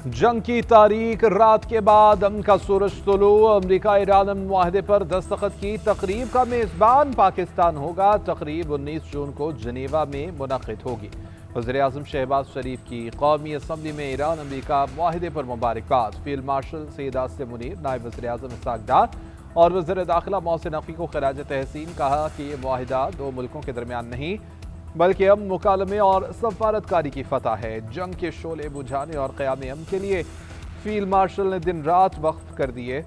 जंग की तारीख रात के बाद अमन का सूरज तुलू। अमरीका ईरान अमन मुआहदे पर दस्तखत की तकरीब का मेज़बान पाकिस्तान होगा। तकरीब 19 जून को जनेवा में मुनक़िद होगी। वज़ीर-ए-आज़म शहबाज शरीफ की कौमी असम्बली में ईरान अमरीका मुआहदे पर मुबारकबाद। फील्ड मार्शल सैयद आसिम मुनीर, नायब वज़ीर-ए-आज़म इसहाक़ डार और वज़ीर दाखिला मोहसिन नक़वी को खिराज तहसीन। कहा कि ये मुआहदा दो मुल्कों के दरमियान नहीं बल्कि अमन मुकालमे और सफारतकारी की फतह है। जंग के शोले बुझाने और क़याम अमन के लिए फील्ड मार्शल ने दिन रात वक्फ कर दिए।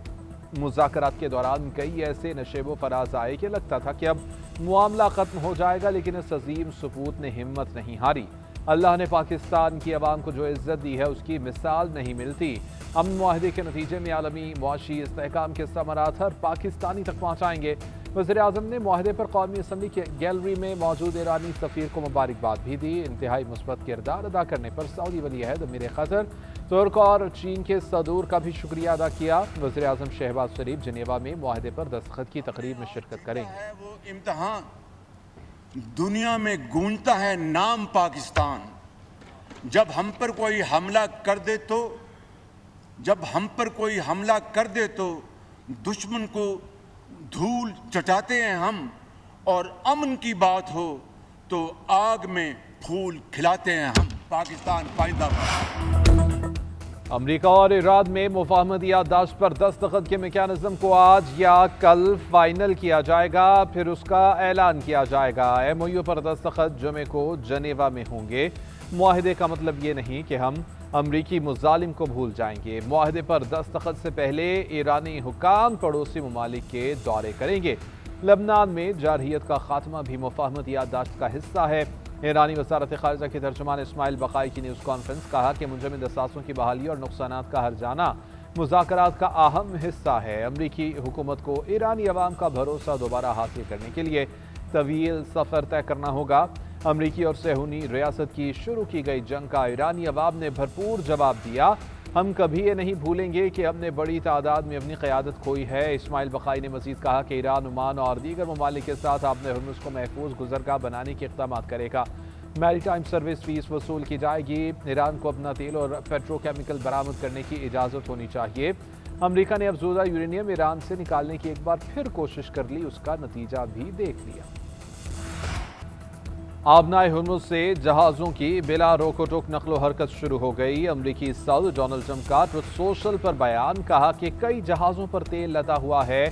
मुज़ाकरात के दौरान कई ऐसे नशेबो फराज आए कि लगता था कि अब मामला ख़त्म हो जाएगा, लेकिन इस अजीम सपूत ने हिम्मत नहीं हारी। अल्लाह ने पाकिस्तान की आवाम को जो इज़्ज़त दी है उसकी मिसाल नहीं मिलती। अमन मुआहदे के नतीजे में आलमी मुआशी इस्तेहकाम के समरात हर पाकिस्तानी तक पहुँचाएंगे। वज़ीर-ए-आज़म ने मुआहदे पर कौमी असम्बली के गैलरी में मौजूद ईरानी सफ़ीर को मुबारकबाद भी दी। इंतहाई मुस्बत किरदार अदा करने पर सऊदी वली अहद अमीर क़तर, तुर्क और चीन के सदूर का भी शुक्रिया अदा किया। वज़ीर-ए-आज़म शहबाज शरीफ जनेवा में मुआहदे पर दस्तखत की तकरीब में शिरकत करेंगे। वो इम्तिहान दुनिया में गूंजता है नाम पाकिस्तान। जब हम पर कोई हमला कर दे तो दुश्मन को धूल चटाते हैं हम, और अमन की बात हो तो आग में फूल खिलाते हैं हम। पाकिस्तान पाइंदा। अमरीका और ईरान में मुफाहमत याददाश्त पर दस्तखत के मेकैनिज्म को आज या कल फाइनल किया जाएगा, फिर उसका ऐलान किया जाएगा। MOU पर दस्तखत जुमे को जनेवा में होंगे। मुआहदे का मतलब ये नहीं कि हम अमरीकी मुजालिम को भूल जाएंगे। मुआहदे पर दस्तखत से पहले ईरानी हुकाम पड़ोसी ममालिक के दौरे करेंगे। लबनान में जारहियत का खात्मा भी मुफाहमत याददाश्त का हिस्सा है। ईरानी वज़ारत ख़ारिजा के तर्जुमान इस्माइल बक़ाई की न्यूज़ कॉन्फ्रेंस कहा कि मुंजमद असासों की बहाली और नुकसानात का हर्जाना मुज़ाकरात का अहम हिस्सा है। अमरीकी हुकूमत को ईरानी अवाम का भरोसा दोबारा हासिल करने के लिए तवील सफ़र तय करना होगा। अमरीकी और सेहूनी रियासत की शुरू की गई जंग का ईरानी अवाम ने भरपूर जवाब दिया। हम कभी ये नहीं भूलेंगे कि हमने बड़ी तादाद में अपनी क़यादत खोई है। इस्माइल बक़ाई ने मज़ीद कहा कि ईरान, ओमान और दीगर ममालिक के साथ आपने हुर्मुज़ को महफूज गुज़रगाह बनाने के इक़दाम करेगा। मैरीटाइम सर्विस फीस वसूल की जाएगी। ईरान को अपना तेल और पेट्रोकेमिकल बरामद करने की इजाज़त होनी चाहिए। अमरीका ने अफजूदा यूरेनियम ईरान से निकालने की एक बार फिर कोशिश कर ली, उसका नतीजा भी देख लिया। आबनाए हुर्मुज़ से जहाज़ों की बिला रोको टोक नकलो हरकत शुरू हो गई। अमरीकी सदर डोनाल्ड ट्रंप का ट्रुथ सोशल पर बयान। कहा कि कई जहाज़ों पर तेल लदा हुआ है।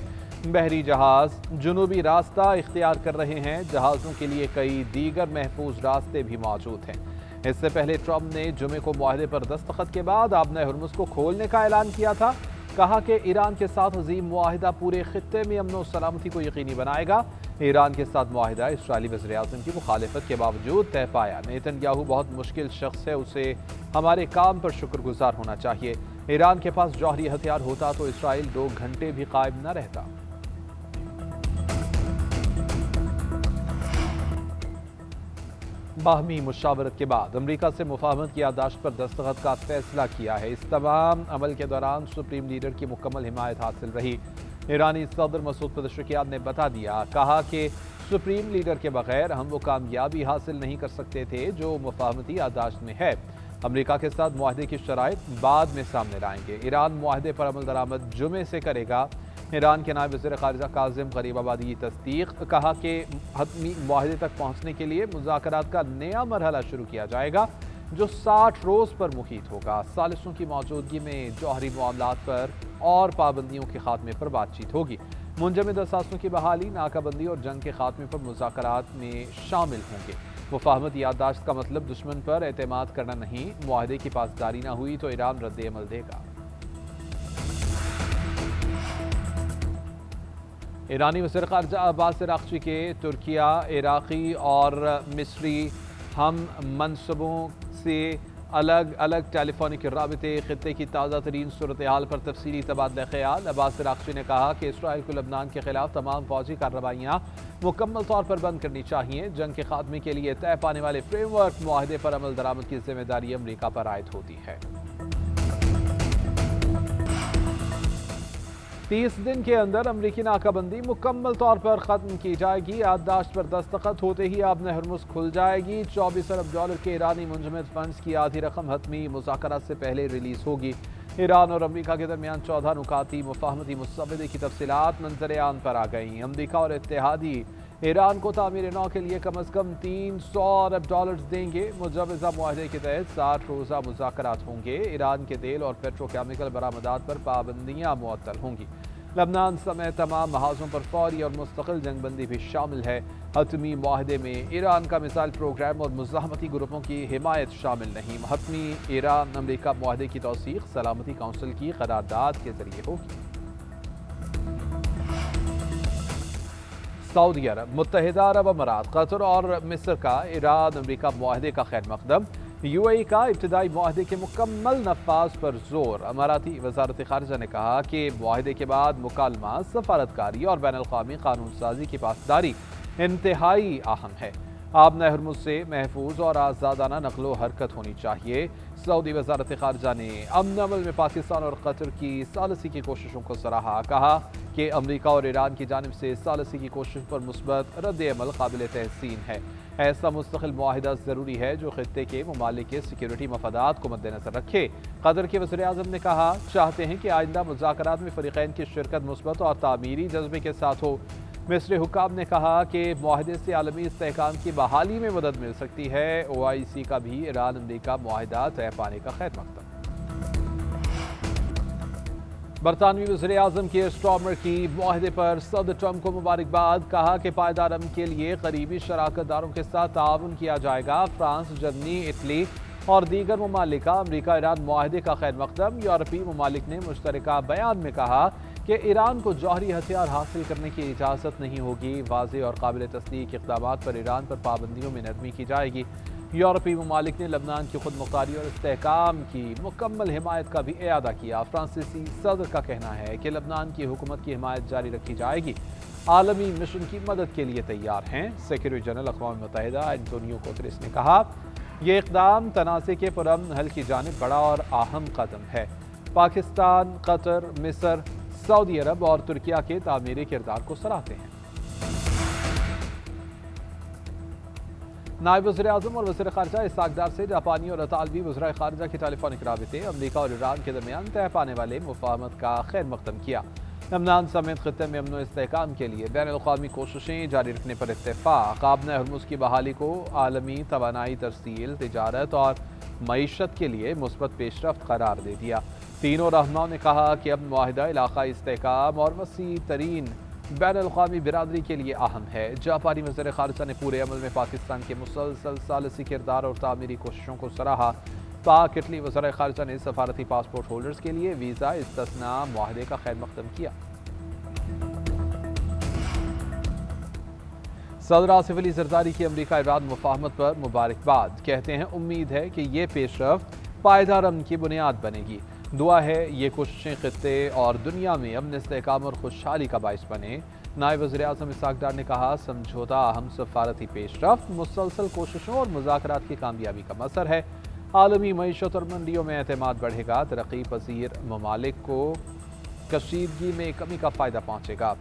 बहरी जहाज़ जुनूबी रास्ता इख्तियार कर रहे हैं। जहाज़ों के लिए कई दीगर महफूज रास्ते भी मौजूद हैं। इससे पहले ट्रंप ने जुमे को मुआहदे पर दस्तखत के बाद आबनाए हुर्मुज़ को खोलने का ऐलान किया था। कहा कि ईरान के साथ अजीम मुआहिदा पूरे खित्ते में अमन और सलामती को यकीनी बनाएगा। ईरान के साथ मुआहिदा इसराइली वज़ीर-ए-आज़म की मुखालिफत के बावजूद तय पाया। नेतन्याहू बहुत मुश्किल शख्स है, उसे हमारे काम पर शुक्रगुजार होना चाहिए। ईरान के पास जौहरी हथियार होता तो इसराइल 2 घंटे भी कायम न रहता। बाहमी मुशावरत के बाद अमरीका से मुफाहमत की याददाश्त पर दस्तखत का फैसला किया है। इस तमाम अमल के दौरान सुप्रीम लीडर की मुकम्मल हिमायत हासिल रही। ईरानी सदर मसूद पेज़ेश्कियान ने बता दिया, कहा कि सुप्रीम लीडर के बगैर हम वो कामयाबी हासिल नहीं कर सकते थे जो मुफाहमती याददाश्त में है। अमरीका के साथ मुआहदे की शराइत बाद में सामने लाएंगे। ईरान मुआहदे पर अमल दरामद जुमे से करेगा। ईरान के नायब वज़ीर ख़ारिजा काज़िम गरीबाबादी की तस्दीक। कहा कि हतमी मुआहदे तक पहुँचने के लिए मुज़ाकरात का नया मरहला शुरू किया जाएगा जो 60 रोज़ पर मुकीत होगा। सालिसों की मौजूदगी में जौहरी मामलात पर और पाबंदियों के खात्मे पर बातचीत होगी। मुंजमद असासों की बहाली, नाकाबंदी और जंग के खात्मे पर मुज़ाकरात में शामिल होंगे। मुफाहमत याददाश्त का मतलब दुश्मन पर एतमाद करना नहीं। मुआहदे की पासदारी न हुई तो ईरान रद्द अमल देगा। ईरानी वज़ीर ख़ारिजा अब्बास अराग़ची के तुर्किया, इराक़ी और मिस्री हम मनसूबों से अलग अलग टेलीफोनिक राबते ख़ित्ते की ताज़ा तरीन सूरत हाल पर तफसीली तबादला ख़याल। अब्बास अराग़ची ने कहा कि इसराइल को लबनान के खिलाफ तमाम फ़ौजी कार्रवाइयाँ मुकम्मल तौर पर बंद करनी चाहिए। जंग के खात्मे के लिए तय पाने वाले फ्रेमवर्क मुआहदे पर अमल दरामद की जिम्मेदारी अमरीका पर आयद होती है। 30 दिन के अंदर अमरीकी नाकाबंदी मुकम्मल तौर पर ख़त्म की जाएगी। याददाश्त पर दस्तखत होते ही आबने हरमुज़ खुल जाएगी। $24 अरब के ईरानी मुंजमद फंड्स की आधी रकम हतमी मुज़ाकरात से पहले रिलीज़ होगी। ईरान और अमरीका के दरमियान 14 नुकाती मुफाहमती मुसव्वदे की तफसीलात मंजर-ए-आम पर आ गईं। अमरीका और इत्तेहादी ईरान को तामीर नौ के लिए कम अज़ कम $300 अरब देंगे। मुजवज़ा मुआहदे के तहत 60 रोज़ा मुज़ाकरात होंगे। ईरान के तेल और पेट्रोकेमिकल बरामदात पर पाबंदियाँ मुअत्तल होंगी। लबनान समेत तमाम महाजों पर फौरी और मुस्तकिल जंगबंदी भी शामिल है। हतमी मुआहदे में ईरान का मिसाइल प्रोग्राम और मुज़ाहमती ग्रुपों की हिमायत शामिल नहीं। हतमी ईरान अमरीका मुआहदे की तौसीक़ सलामती काउंसिल की करारदाद के जरिए होगी। सऊदी अरब, मुत्तहिदा अरब अमारात, कतर और मिस्र का ईरान अमरीका मुआहदे का खैर मकदम। UAE का इब्तदाई मुआहदे के मुकम्मल नफाज पर जोर। अमाराती वजारत खारजा ने कहा कि मुआहदे के बाद मुकालमा, सफारतकारी और बैन अल-अक़वामी कानून साजी की पासदारी इंतहाई अहम है। आबना हरमुज़ से महफूज और आज़ादाना नकलो हरकत होनी चाहिए। सऊदी वजारत खारजा ने अमन अमल में पाकिस्तान और कतर की सालसी की कोशिशों को सराहा। कहा कि अमरीका और ईरान की जानिब से सालसी की कोशिश पर मुस्बत रद्द-ए-अमल काबिल तहसीन है। ऐसा मुस्तकिल मुआहिदा ज़रूरी है जो खित्ते के ममालिक के सिक्योरिटी मफादात को मद्देनजर रखे। कतर के वज़ीर-ए-आज़म ने कहा, चाहते हैं कि आइंदा मुज़ाकरात में फ़रीक़ैन की शिरकत मुस्बत और तामीरी जज्बे के साथ हो। मिस्री हुक्काम ने कहा कि मुआहदे से आलमी इस्तेहकाम की बहाली में मदद मिल सकती है। OIC का भी ईरान अमरीका मुआहिदा तय पाने का खैर मकसद। बरतानवी वज़ीर-ए-आज़म के स्टॉर्मर की मुआहदे पर सदर ट्रंप को मुबारकबाद। कहा कि पायदार अमन के लिए करीबी शराकतदारों के साथ ताउन किया जाएगा। फ्रांस, जर्मनी, इटली और दीगर ममालिक का अमरीका ईरान मुआहदे का खैर मकदम। यूरोपीय ममालिक ने मुश्तरका बयान में कहा कि ईरान को जौहरी हथियार हासिल करने की इजाज़त नहीं होगी। वाज़ेह और काबिल तस्दीक इक़दामात पर ईरान पर पाबंदियों में नरमी की जाएगी। यूरोपीय ममालिक ने लबनान की खुद मुख्तारी और इस्तेहकाम की मुकम्मल हिमायत का भी इआदा किया। फ्रांसीसी सदर का कहना है कि लबनान की हुकूमत की हिमायत जारी रखी जाएगी। आलमी मिशन की मदद के लिए तैयार हैं। सेक्रेटरी जनरल अक़वाम मुत्तहिदा एंटोनियो गुतेरेस ने कहा, यह इक़दाम तनाज़े के पुरअमन हल की जानिब बड़ा और अहम कदम है। पाकिस्तान, कतर, मिस्र, सऊदी अरब और तुर्किया के तामीरी किरदार को सराहते हैं। नायब वज़ीर-ए-आज़म और वज़ीर ख़ारजा इसहाक़ डार से जापानी और इतालवी वज़राए ख़ारजा की टेलीफोनिक राबिते अमरीका और ईरान के दरमियान तय पाने वाले मुफ़ाहमत का खैर मकदम किया। लबनान समेत खित्ते में अमन इस्तेहकाम के लिए बैन अल-अक़वामी कोशिशें जारी रखने पर इत्तेफ़ाक़। आबना हरमुज़ की बहाली को आलमी तवानाई तरसील, तिजारत और मईशत के लिए मुस्बत पेशरफ्त करार दे दिया। तीनों रहनुमाओं ने कहा कि अब मुआहिदा इलाक़ाई इस्तेहकाम और वसी तरीन बैन अल-अक़वामी बिरादरी के लिए अहम है। जापानी वज़ीर ख़ारजा ने पूरे अमल में पाकिस्तान के मुसलसल सालसी किरदार और तामीरी कोशिशों को सराहा। पाक इटली वज़ीर ख़ारजा ने सफारती पासपोर्ट होल्डर्स के लिए वीज़ा इस्तिस्ना मुआहदे का खैर मकदम किया। सदर आसिफ अली ज़रदारी की अमरीका ईरान मुफ़ाहमत पर मुबारकबाद। कहते हैं, उम्मीद है कि ये पेशरफ्त पायदार अमन की बुनियाद बनेगी। दुआ है ये कोशिशें खित्ते और दुनिया में अमन, इस्तेहकाम और खुशहाली का बाइस बने। नायब वज़ीर-ए-आज़म इसहाक़ डार ने कहा, समझौता अहम सफारती पेशरफ्त, मुसलसल कोशिशों और मुज़ाकरात की कामयाबी का मसर है। आलमी मईशत और मंडियों में एतमाद बढ़ेगा। तरक्की पज़ीर ममालिक को कशीदगी में कमी का फ़ायदा पहुँचेगा।